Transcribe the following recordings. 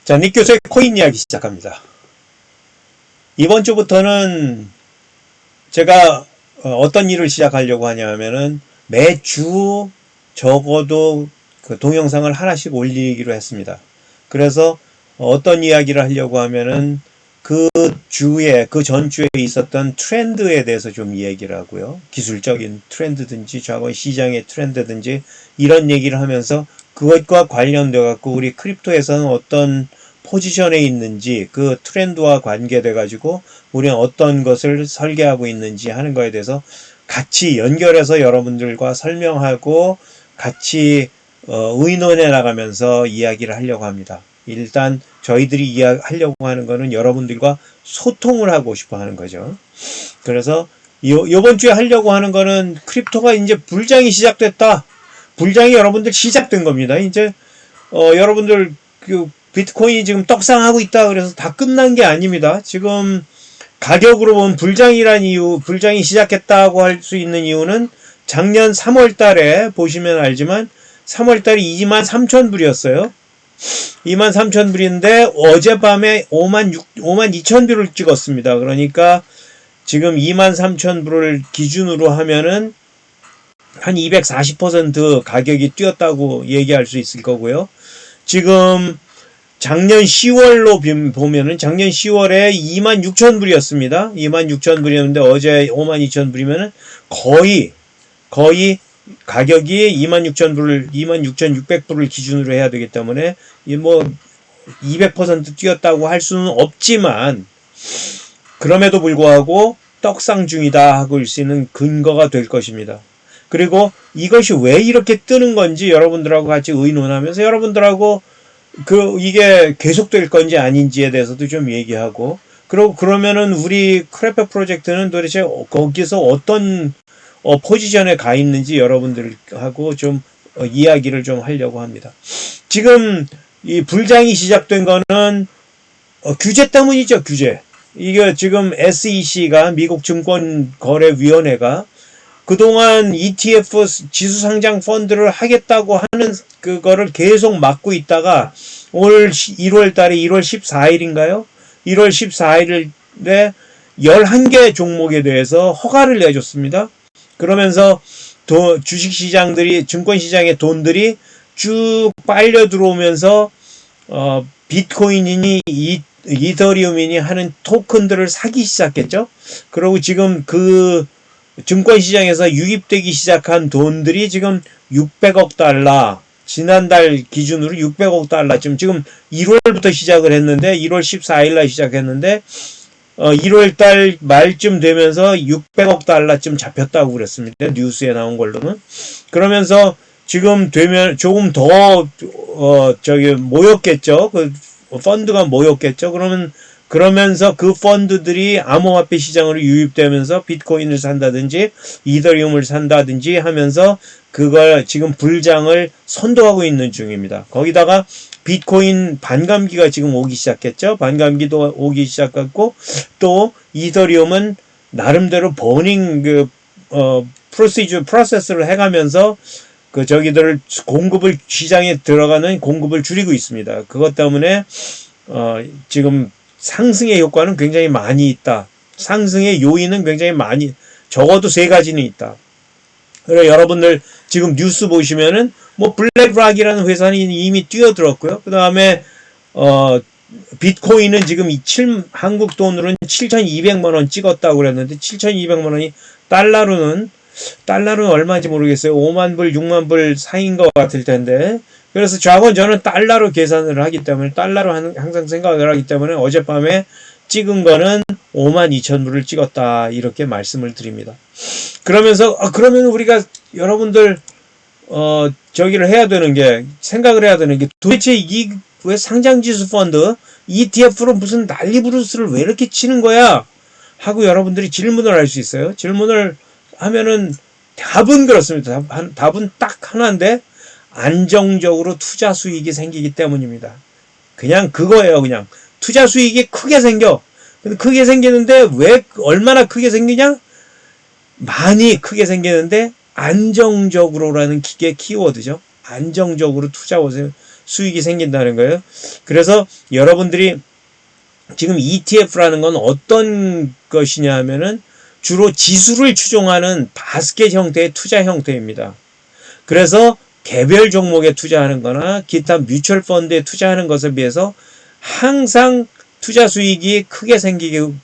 자, 닉 교수의 코인 이야기 시작합니다. 이번 주부터는 제가 어떤 일을 시작하려고 하냐면은 매주 적어도 그 동영상을 하나씩 올리기로 했습니다. 그래서 어떤 이야기를 하려고 하면은 그 주에, 그 전주에 있었던 트렌드에 대해서 좀 얘기를 하고요. 기술적인 트렌드든지 과거 시장의 트렌드든지 이런 얘기를 하면서 그것과 관련돼 갖고 우리 크립토에서는 어떤 포지션에 있는지 그 트렌드와 관계돼 가지고 우리는 어떤 것을 설계하고 있는지 하는 거에 대해서 같이 연결해서 여러분들과 설명하고 같이 의논해 나가면서 이야기를 하려고 합니다. 일단 저희들이 하려고 하는 거는 여러분들과 소통을 하고 싶어 하는 거죠. 그래서 요번 주에 하려고 하는 거는 크립토가 이제 불장이 시작됐다. 불장이 여러분들 시작된 겁니다. 이제 여러분들 그 비트코인이 지금 떡상하고 있다 그래서 다 끝난 게 아닙니다. 지금 가격으로 보면 불장이 시작했다고 할 수 있는 이유는 작년 3월 달에 보시면 알지만 3월 달에 23,000불이었어요. 23,000불인데 어젯밤에 52,000불을 찍었습니다. 그러니까 지금 23,000불을 기준으로 하면은 한 240% 가격이 뛰었다고 얘기할 수 있을 거고요. 지금 작년 10월로 보면은 작년 10월에 26,000불이었습니다. 26,000불이었는데 어제 52,000불이면은 거의 가격이 26,600불을 기준으로 해야 되기 때문에 뭐 200% 뛰었다고 할 수는 없지만 그럼에도 불구하고 떡상 중이다 하고 할 수 있는 근거가 될 것입니다. 그리고 이것이 왜 이렇게 뜨는 건지 여러분들하고 같이 의논하면서 여러분들하고 이게 계속될 건지 아닌지에 대해서도 좀 얘기하고 그러면은 우리 크래퍼 프로젝트는 도대체 거기서 어떤 포지션에 가 있는지 여러분들하고 좀 이야기를 좀 하려고 합니다. 지금 이 불장이 시작된 거는 규제 때문이죠. 규제. 이게 지금 SEC가 미국 증권거래위원회가 그동안 ETF 지수상장 펀드를 하겠다고 하는 그거를 계속 막고 있다가 올 1월 달에 1월 14일인가요? 1월 14일에 11개 종목에 대해서 허가를 내줬습니다. 그러면서 주식시장들이 증권시장의 돈들이 쭉 빨려 들어오면서 비트코인이니 이더리움이니 하는 토큰들을 사기 시작했죠. 그리고 지금 그 증권시장에서 유입되기 시작한 돈들이 지금 600억 달러, 지난달 기준으로 600억 달러쯤, 지금 1월부터 시작을 했는데, 1월 14일날 시작했는데, 1월달 말쯤 되면서 600억 달러쯤 잡혔다고 그랬습니다. 뉴스에 나온 걸로는. 그러면서 지금 되면 조금 더, 모였겠죠. 그 펀드가 모였겠죠. 그러면서 그 펀드들이 암호화폐 시장으로 유입되면서 비트코인을 산다든지 이더리움을 산다든지 하면서 그걸 지금 불장을 선도하고 있는 중입니다. 거기다가 비트코인 반감기가 지금 오기 시작했죠. 반감기도 오기 시작했고 또 이더리움은 나름대로 버닝 프로세스를 해가면서 저기들을 시장에 들어가는 공급을 줄이고 있습니다. 그것 때문에 지금 상승의 효과는 굉장히 많이 있다. 상승의 요인은 굉장히 많이, 적어도 3가지는 있다. 그래서 여러분들 지금 뉴스 보시면은 뭐 블랙락이라는 회사는 이미 뛰어들었고요. 그 다음에 비트코인은 지금 한국 돈으로는 7,200만 원 찍었다고 그랬는데 7,200만 원이 달러로는 얼마인지 모르겠어요. 5만 불, 6만 불 사이인 것 같을 텐데. 그래서 저는 달러로 계산을 하기 때문에 달러로 항상 생각을 하기 때문에 어젯밤에 찍은 거는 52,000불을 찍었다 이렇게 말씀을 드립니다. 그러면서 그러면 우리가 여러분들 생각을 해야 되는 게 도대체 왜 상장지수 펀드 ETF로 무슨 난리 부르스를 왜 이렇게 치는 거야 하고 여러분들이 질문을 할 수 있어요. 질문을 하면은 답은 그렇습니다. 답은 딱 하나인데 안정적으로 투자 수익이 생기기 때문입니다. 그냥 그거예요. 그냥 투자 수익이 크게 생겨. 근데 크게 생기는데 왜 얼마나 크게 생기냐? 많이 크게 생기는데 안정적으로라는 게 키워드죠. 안정적으로 투자 수익이 생긴다는 거예요. 그래서 여러분들이 지금 ETF라는 건 어떤 것이냐 하면은 주로 지수를 추종하는 바스켓 형태의 투자 형태입니다. 그래서 개별 종목에 투자하는 거나 기타 뮤추얼 펀드에 투자하는 것에 비해서 항상 투자 수익이 크게 생기는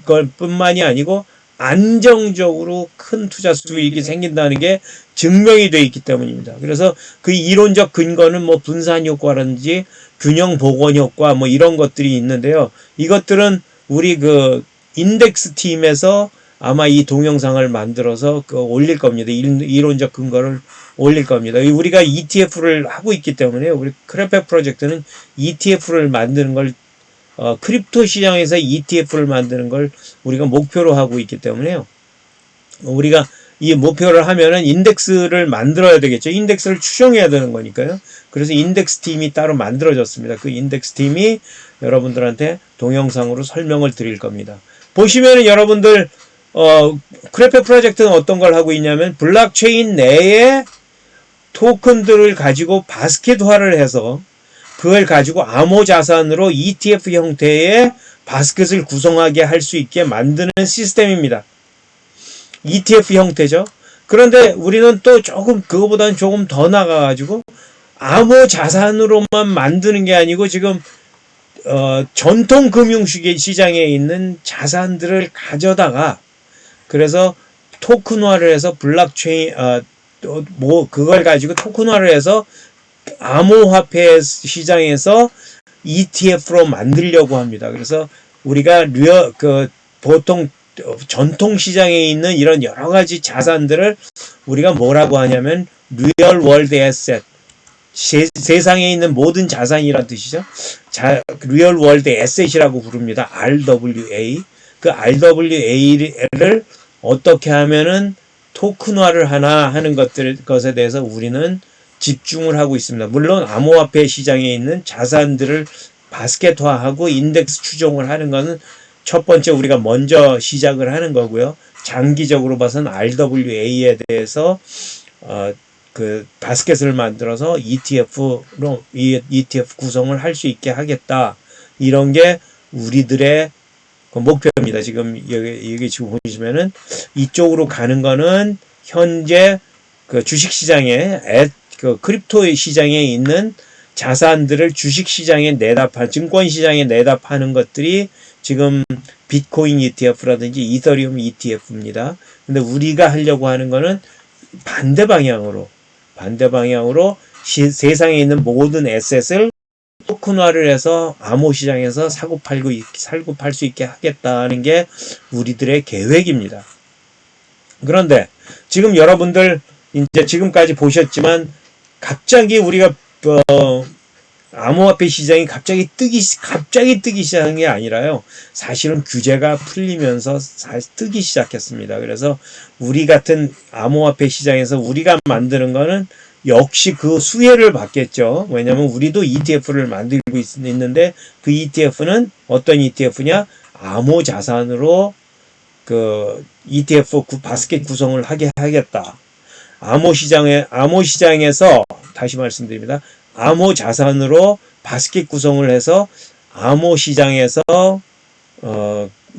것 뿐만이 아니고 안정적으로 큰 투자 수익이 생긴다는 게 증명이 되어 있기 때문입니다. 그래서 그 이론적 근거는 뭐 분산 효과라든지 균형 복원 효과 뭐 이런 것들이 있는데요. 이것들은 우리 그 인덱스 팀에서 아마 이 동영상을 만들어서 올릴 겁니다. 이론적 근거를 올릴 겁니다. 우리가 ETF를 하고 있기 때문에 우리 크레페 프로젝트는 ETF를 만드는 걸 크립토 시장에서 ETF를 만드는 걸 우리가 목표로 하고 있기 때문에요. 우리가 이 목표를 하면은 인덱스를 만들어야 되겠죠. 인덱스를 추정해야 되는 거니까요. 그래서 인덱스 팀이 따로 만들어졌습니다. 그 인덱스 팀이 여러분들한테 동영상으로 설명을 드릴 겁니다. 보시면은 여러분들 크레페 프로젝트는 어떤 걸 하고 있냐면 블록체인 내에 토큰들을 가지고 바스켓화를 해서 그걸 가지고 암호 자산으로 ETF 형태의 바스켓을 구성하게 할 수 있게 만드는 시스템입니다. ETF 형태죠. 그런데 우리는 또 그거보다는 조금 더 나가가지고 암호 자산으로만 만드는 게 아니고 지금 전통 금융 시장에 있는 자산들을 가져다가 그래서 토큰화를 해서 블록체인 그걸 가지고 토큰화를 해서 암호화폐 시장에서 ETF로 만들려고 합니다. 그래서 우리가 보통 전통 시장에 있는 이런 여러 가지 자산들을 우리가 뭐라고 하냐면 리얼 월드 에셋, 세상에 있는 모든 자산이란 뜻이죠. 리얼 월드 에셋이라고 부릅니다. RWA. 그 RWA를 어떻게 하면은 토큰화를 하나 하는 것에 대해서 우리는 집중을 하고 있습니다. 물론 암호화폐 시장에 있는 자산들을 바스켓화하고 인덱스 추종을 하는 것은 첫 번째 우리가 먼저 시작을 하는 거고요. 장기적으로 봐서는 RWA에 대해서 그 바스켓을 만들어서 ETF로 ETF 구성을 할 수 있게 하겠다. 이런 게 우리들의 그 목표입니다. 지금 여기 지금 보시면은 이쪽으로 가는 거는 현재 그 주식 시장에 그 크립토 시장에 있는 자산들을 주식 시장에 증권 시장에 내다 파는 것들이 지금 비트코인 ETF라든지 이더리움 ETF입니다. 근데 우리가 하려고 하는 거는 반대 방향으로 세상에 있는 모든 에셋을 토큰화를 해서 암호 시장에서 사고 팔 수 있게 하겠다는 게 우리들의 계획입니다. 그런데 지금 여러분들 이제 지금까지 보셨지만 갑자기 우리가 암호화폐 시장이 갑자기 뜨기 시작한 게 아니라요. 사실은 규제가 풀리면서 뜨기 시작했습니다. 그래서 우리 같은 암호화폐 시장에서 우리가 만드는 거는 역시 그 수혜를 받겠죠. 왜냐하면 우리도 ETF를 만들고 있는데 그 ETF는 어떤 ETF냐? 암호 자산으로 그 ETF 바스켓 구성을 하게 하겠다. 암호 시장에서 다시 말씀드립니다. 암호 자산으로 바스켓 구성을 해서 암호 시장에서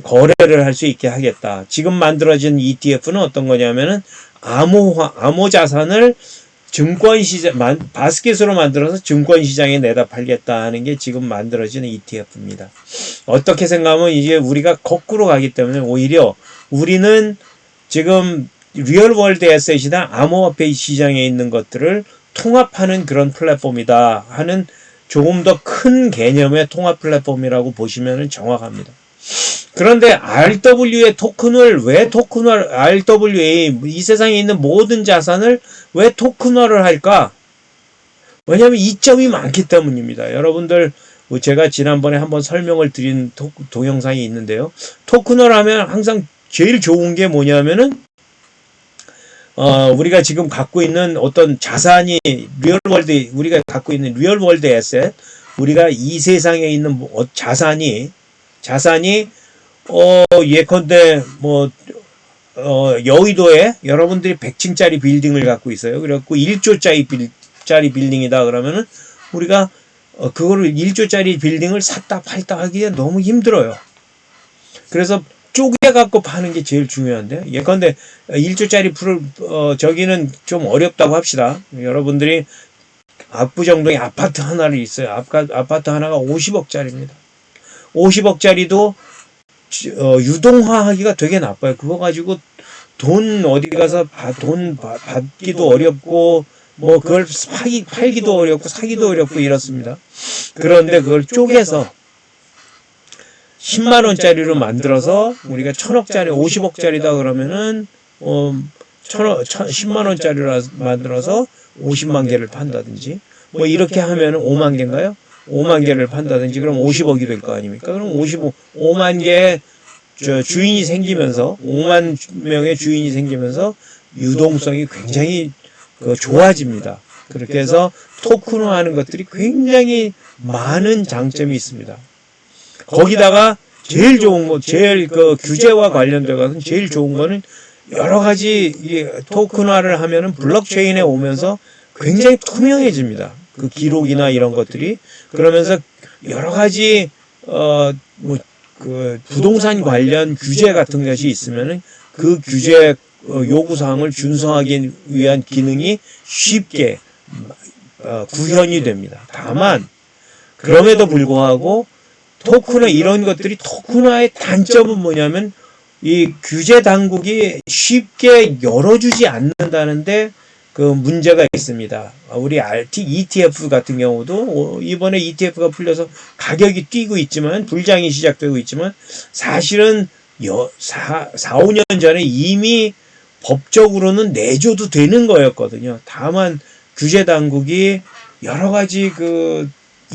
거래를 할 수 있게 하겠다. 지금 만들어진 ETF는 어떤 거냐면은 암호 자산을 바스켓으로 만들어서 증권 시장에 내다 팔겠다 하는 게 지금 만들어지는 ETF입니다. 어떻게 생각하면 이제 우리가 거꾸로 가기 때문에 오히려 우리는 지금 리얼 월드 에셋이나 암호화폐 시장에 있는 것들을 통합하는 그런 플랫폼이다 하는 조금 더 큰 개념의 통합 플랫폼이라고 보시면 정확합니다. 그런데 RWA 토큰을 RWA 이 세상에 있는 모든 자산을 왜 토큰화를 할까? 왜냐하면 이점이 많기 때문입니다. 여러분들 제가 지난번에 한번 설명을 드린 동영상이 있는데요. 토큰화를 하면 항상 제일 좋은 게 뭐냐면은 우리가 지금 갖고 있는 어떤 자산이 우리가 갖고 있는 리얼 월드 에셋, 우리가 이 세상에 있는 자산이 예컨대 여의도에 여러분들이 100층짜리 빌딩을 갖고 있어요. 그래갖고 1조짜리 빌딩이다 그러면은 우리가 그거를 1조짜리 빌딩을 샀다 팔다 하기에 너무 힘들어요. 그래서 쪼개갖고 파는 게 제일 중요한데요. 예컨대 1조짜리 저기는 좀 어렵다고 합시다. 여러분들이 압구정동에 아파트 하나를 있어요. 아파트 하나가 50억짜리입니다. 50억짜리도 유동화하기가 되게 나빠요. 그거 가지고 돈 어디 가서 돈 받기도 어렵고 뭐 그걸 팔기도 어렵고 사기도 어렵고 이렇습니다. 그런데 그걸 쪼개서 10만 원짜리로 만들어서 우리가 1000억짜리 50억짜리다 그러면은 10만 원짜리로 만들어서 50만 개를 판다든지 뭐 이렇게 하면 5만 개인가요? 5만 개를 판다든지 그럼 50억이 될 거 아닙니까? 그럼 5만 개의 주인이 생기면서 5만 명의 주인이 생기면서 유동성이 굉장히 좋아집니다. 그렇게 해서 토큰화하는 것들이 굉장히 많은 장점이 있습니다. 거기다가 제일 좋은 거, 제일 규제와 관련돼 가서 제일 좋은 거는 여러 가지 토큰화를 하면은 블록체인에 오면서 굉장히 투명해집니다. 그 기록이나 이런 것들이. 그러면서 여러 가지 부동산 관련 규제 같은 것이 있으면은 그 규제 요구사항을 준수하기 위한 기능이 쉽게 구현이 됩니다. 다만 그럼에도 불구하고 토큰화 이런 것들이 토큰화의 단점은 뭐냐면 이 규제 당국이 쉽게 열어주지 않는다는데 그 문제가 있습니다. 우리 ETF 같은 경우도 이번에 ETF가 풀려서 가격이 뛰고 있지만 불장이 시작되고 있지만 사실은 4, 5년 전에 이미 법적으로는 내줘도 되는 거였거든요. 다만 규제 당국이 여러 가지 그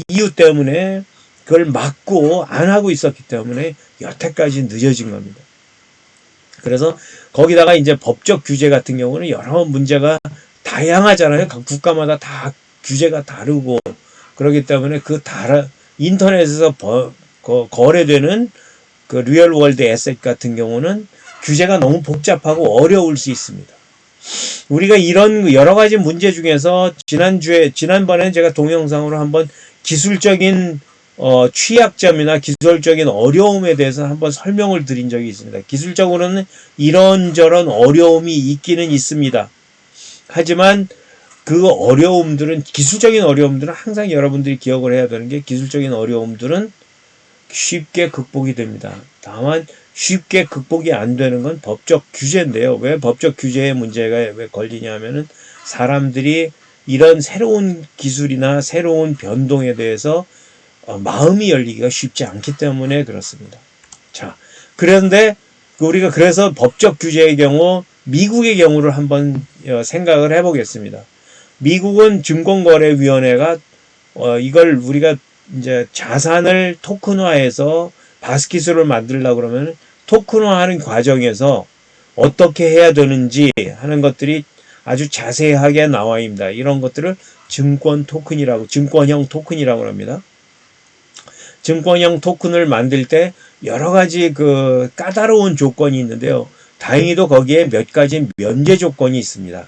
이유 때문에 그걸 막고 안 하고 있었기 때문에 여태까지 늦어진 겁니다. 그래서 거기다가 이제 법적 규제 같은 경우는 여러 문제가 다양하잖아요. 각 국가마다 다 규제가 다르고 그렇기 때문에 인터넷에서 거래되는 그 리얼 월드 에셋 같은 경우는 규제가 너무 복잡하고 어려울 수 있습니다. 우리가 이런 여러 가지 문제 중에서 지난번에는 제가 동영상으로 한번 기술적인 취약점이나 기술적인 어려움에 대해서 한번 설명을 드린 적이 있습니다. 기술적으로는 이런저런 어려움이 있기는 있습니다. 하지만 그 기술적인 어려움들은 항상 여러분들이 기억을 해야 되는 게 기술적인 어려움들은 쉽게 극복이 됩니다. 다만 쉽게 극복이 안 되는 건 법적 규제인데요. 왜 법적 규제의 문제가 왜 걸리냐 하면은 사람들이 이런 새로운 기술이나 새로운 변동에 대해서 마음이 열리기가 쉽지 않기 때문에 그렇습니다. 자, 그런데 우리가 그래서 법적 규제의 경우 미국의 경우를 한번 생각을 해보겠습니다. 미국은 증권거래위원회가 이걸 우리가 이제 자산을 토큰화해서 바스킷으로 만들려고 그러면 토큰화하는 과정에서 어떻게 해야 되는지 하는 것들이 아주 자세하게 나와 있습니다. 이런 것들을 증권형 토큰이라고 합니다. 증권형 토큰을 만들 때 여러 가지 그 까다로운 조건이 있는데요. 다행히도 거기에 몇 가지 면제 조건이 있습니다.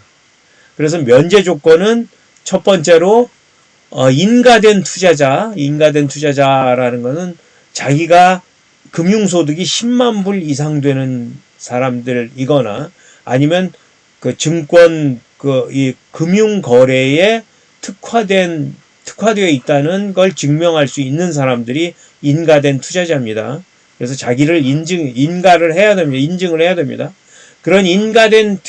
그래서 면제 조건은 첫 번째로 인가된 투자자라는 것은 자기가 금융소득이 10만 불 이상 되는 사람들이거나 아니면 그 증권 이 금융거래에 특화되어 있다는 걸 증명할 수 있는 사람들이 인가된 투자자입니다. 그래서 자기를 인가를 해야 됩니다. 인증을 해야 됩니다. 그런 인가된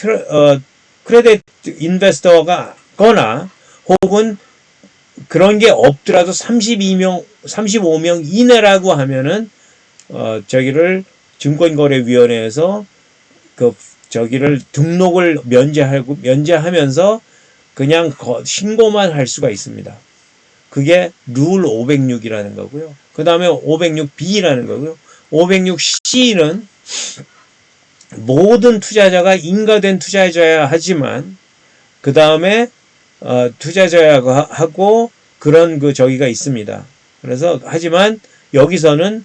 크레딧 인베스터가거나 혹은 그런 게 없더라도 35명 이내라고 하면은 저기를 증권거래위원회에서 저기를 등록을 면제하면서 그냥 신고만 할 수가 있습니다. 그게 룰 506이라는 거고요. 그 다음에 506B라는 거고요. 506C는 모든 투자자가 인가된 투자자야 하지만 그 다음에 투자자야 하고 그런 저기가 있습니다. 그래서 하지만 여기서는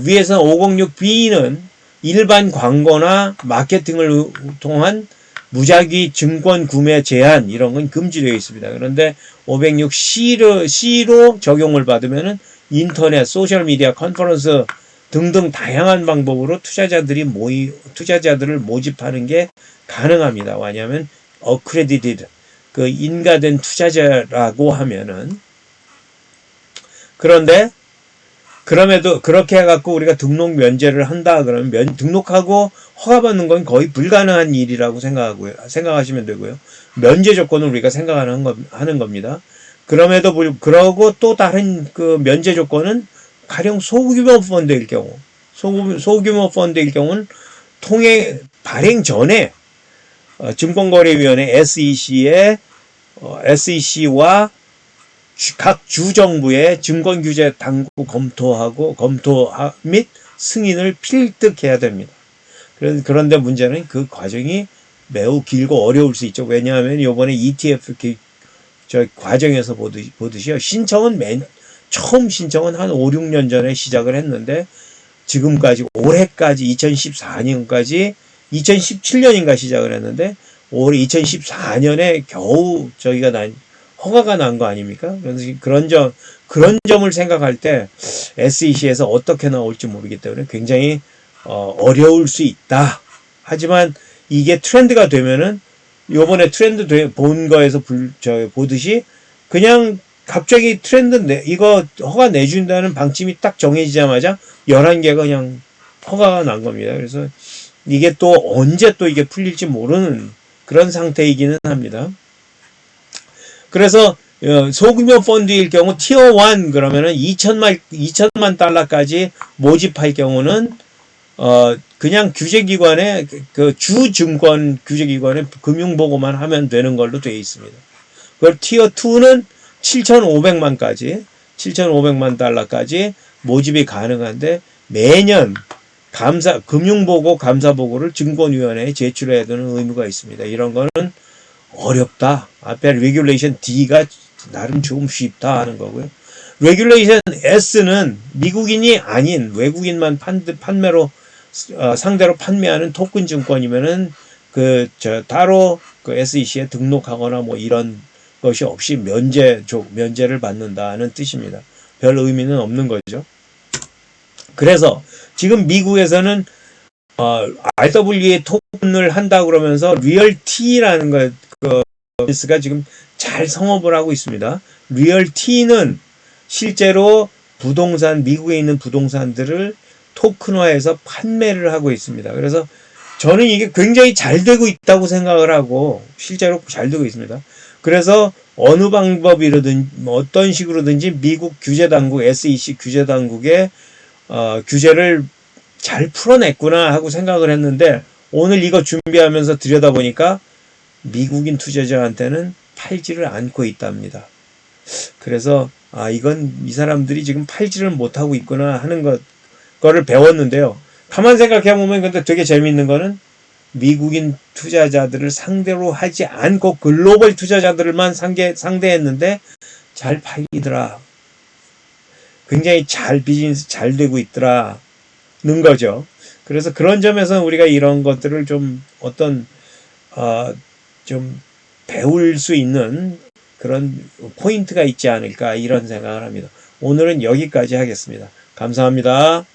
위에서는 506B는 일반 광고나 마케팅을 통한 무작위 증권 구매 제한 이런 건 금지되어 있습니다. 그런데 506C로 적용을 받으면은 인터넷, 소셜미디어, 컨퍼런스 등등 다양한 방법으로 투자자들을 모집하는 게 가능합니다. 왜냐하면 accredited, 그 인가된 투자자라고 하면은. 그런데 그럼에도 그렇게 해갖고 우리가 등록 면제를 한다 그러면 등록하고 허가받는 건 거의 불가능한 일이라고 생각하시면 되고요. 면제 조건을 우리가 하는 겁니다. 그러고 또 다른 그 면제 조건은 가령 소규모 펀드일 경우는 발행 전에 증권거래위원회 SEC와 각 주정부의 증권규제 당국 검토 및 승인을 필득해야 됩니다. 그런데 문제는 그 과정이 매우 길고 어려울 수 있죠. 왜냐하면 이번에 ETF 과정에서 보듯이요. 처음 신청은 한 5, 6년 전에 시작을 했는데 올해까지 2014년까지 2017년인가 시작을 했는데 올해 2014년에 겨우 허가가 난 거 아닙니까? 그래서 그런 점을 생각할 때 SEC에서 어떻게 나올지 모르기 때문에 굉장히 어려울 수 있다. 하지만 이게 트렌드가 되면은 요번에 트렌드 본 거에서 보듯이 그냥 갑자기 이거 허가 내준다는 방침이 딱 정해지자마자 11개가 그냥 허가가 난 겁니다. 그래서 이게 또 언제 또 이게 풀릴지 모르는 그런 상태이기는 합니다. 그래서 소규모 펀드일 경우 티어 1 그러면은 2천만 달러까지 모집할 경우는 그냥 규제기관의 주증권 규제기관의 금융보고만 하면 되는 걸로 되어 있습니다. 그리고 티어 2는 7,500만 달러까지 모집이 가능한데 매년 금융보고 감사보고를 증권위원회에 제출해야 되는 의무가 있습니다. 이런 거는 어렵다. 앞에 레귤레이션 D가 나름 조금 쉽다 하는 거고요. 레귤레이션 S는 미국인이 아닌 외국인만 상대로 판매하는 토큰 증권이면은 따로 SEC에 등록하거나 뭐 이런 것이 없이 면제를 받는다는 뜻입니다. 별 의미는 없는 거죠. 그래서 지금 미국에서는 RWA 토큰을 한다 그러면서 리얼티라는 가 지금 잘 성업을 하고 있습니다. 리얼티는 실제로 미국에 있는 부동산들을 토큰화해서 판매를 하고 있습니다. 그래서 저는 이게 굉장히 잘 되고 있다고 생각을 하고 실제로 잘 되고 있습니다. 그래서 어느 방법이든 어떤 식으로든지 미국 규제당국, SEC 규제당국의 규제를 잘 풀어냈구나 하고 생각을 했는데 오늘 이거 준비하면서 들여다보니까 미국인 투자자한테는 팔지를 않고 있답니다. 그래서 이 사람들이 지금 팔지를 못하고 있구나 하는 거를 배웠는데요. 가만 생각해 보면 근데 되게 재미있는 거는 미국인 투자자들을 상대로 하지 않고 글로벌 투자자들만 상대했는데 잘 팔리더라. 굉장히 비즈니스 잘 되고 있더라는 거죠. 그래서 그런 점에서 우리가 이런 것들을 좀 좀 배울 수 있는 그런 포인트가 있지 않을까 이런 생각을 합니다. 오늘은 여기까지 하겠습니다. 감사합니다.